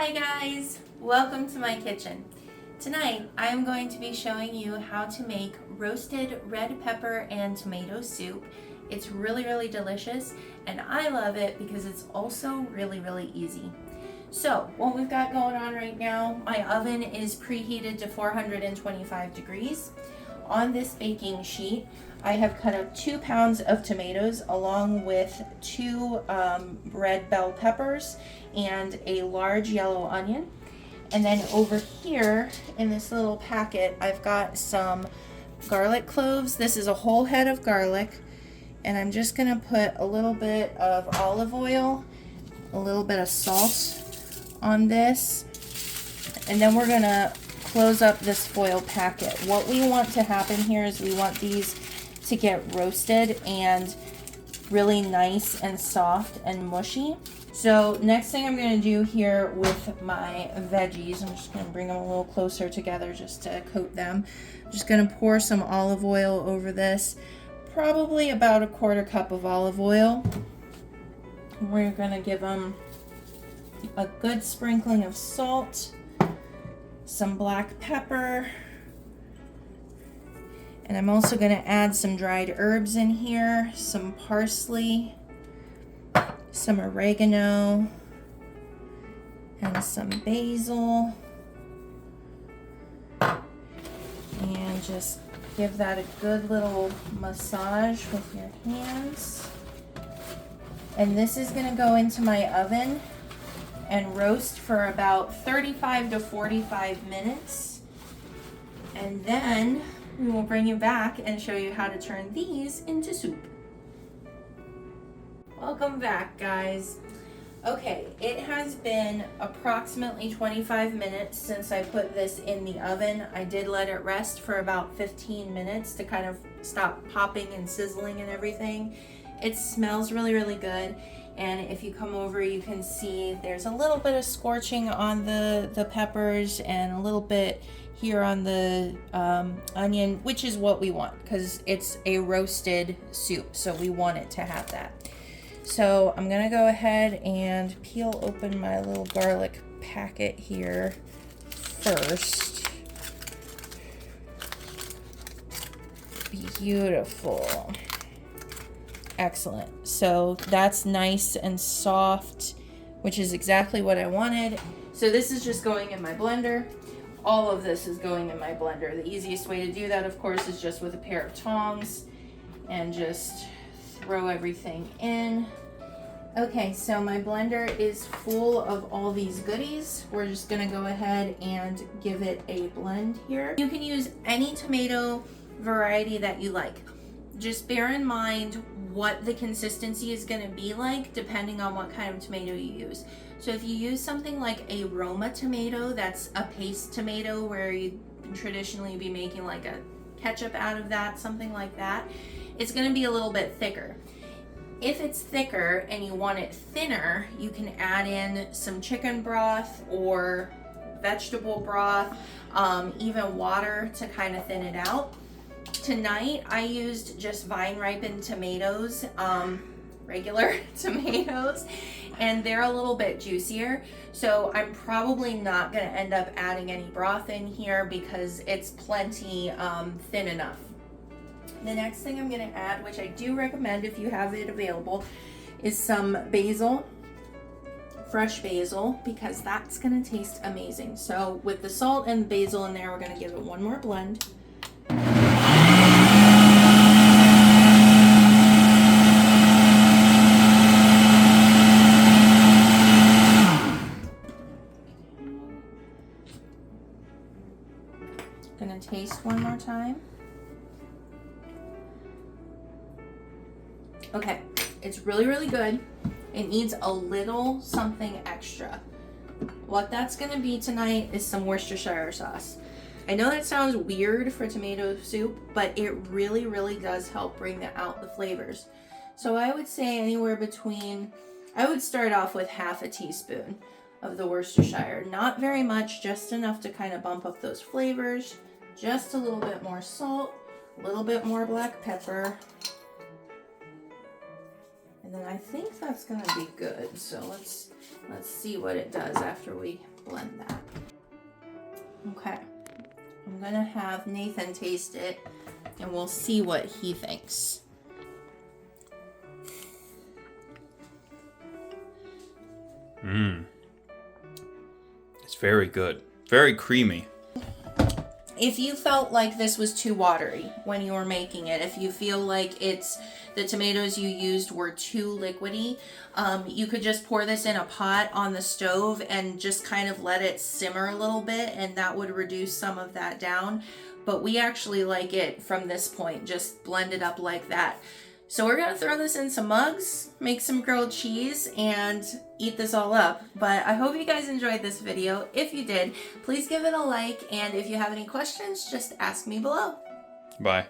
Hi guys, welcome to my kitchen. Tonight I am going to be showing you how to make roasted red pepper and tomato soup. It's really delicious and I love it because it's also really easy. So what we've got going on right now, my oven is preheated to 425 degrees. On this baking sheet I have cut up 2 pounds of tomatoes along with 2 red bell peppers and a large yellow onion. And then over here in this little packet, I've got some garlic cloves. This is a whole head of garlic. And I'm just gonna put a little bit of olive oil, a little bit of salt on this. And then we're gonna close up this foil packet. What we want to happen here is we want these to get roasted and really nice and soft and mushy. So next thing I'm going to do here with my veggies, I'm just going to bring them a little closer together just to coat them. I'm just going to pour some olive oil over this, probably about 1/4 cup of olive oil. We're going to give them a good sprinkling of salt, some black pepper, and I'm also going to add some dried herbs in here, some parsley, some oregano, and some basil. And just give that a good little massage with your hands. And this is going to go into my oven and roast for about 35 to 45 minutes. And then we will bring you back and show you how to turn these into soup. Welcome back, guys. Okay, it has been approximately 25 minutes since I put this in the oven. I did let it rest for about 15 minutes to kind of stop popping and sizzling and everything. It smells really good. And if you come over, you can see there's a little bit of scorching on the peppers and a little bit here on the onion, which is what we want because it's a roasted soup, so we want it to have that. So I'm gonna go ahead and peel open my little garlic packet here first. Beautiful. Excellent. So that's nice and soft, which is exactly what I wanted. So this is just going in my blender. All of this is going in my blender. The easiest way to do that, of course, is just with a pair of tongs and just throw everything in. Okay, so my blender is full of all these goodies. We're just gonna go ahead and give it a blend here. You can use any tomato variety that you like. Just bear in mind what the consistency is going to be like depending on what kind of tomato you use. So if you use something like a Roma tomato, that's a paste tomato where you traditionally be making like a ketchup out of that, something like that, it's going to be a little bit thicker. If it's thicker and you want it thinner, you can add in some chicken broth or vegetable broth, even water to kind of thin it out. Tonight I used just vine ripened tomatoes, regular tomatoes, and they're a little bit juicier. So I'm probably not going to end up adding any broth in here because it's plenty thin enough. The next thing I'm going to add, which I do recommend if you have it available, is some basil, fresh basil, because that's going to taste amazing. So with the salt and basil in there, we're going to give it one more blend. Gonna taste one more time. Okay, it's really good. It needs a little something extra. What that's gonna be tonight is some Worcestershire sauce. I know that sounds weird for tomato soup, but it really does help bring out the flavors. So I would say anywhere between, I would start off with half a teaspoon of the Worcestershire. Not very much, just enough to kind of bump up those flavors. Just a little bit more salt, a little bit more black pepper. And then I think that's gonna be good. So let's see what it does after we blend that. Okay, I'm gonna have Nathan taste it and we'll see what he thinks. It's very good. Very creamy. If you felt like this was too watery when you were making it, if you feel like the tomatoes you used were too liquidy, you could just pour this in a pot on the stove and just kind of let it simmer a little bit, and that would reduce some of that down. But we actually like it from this point, just blend it up like that. So we're gonna throw this in some mugs, make some grilled cheese, and eat this all up. But I hope you guys enjoyed this video. If you did, please give it a like, and if you have any questions, just ask me below. Bye.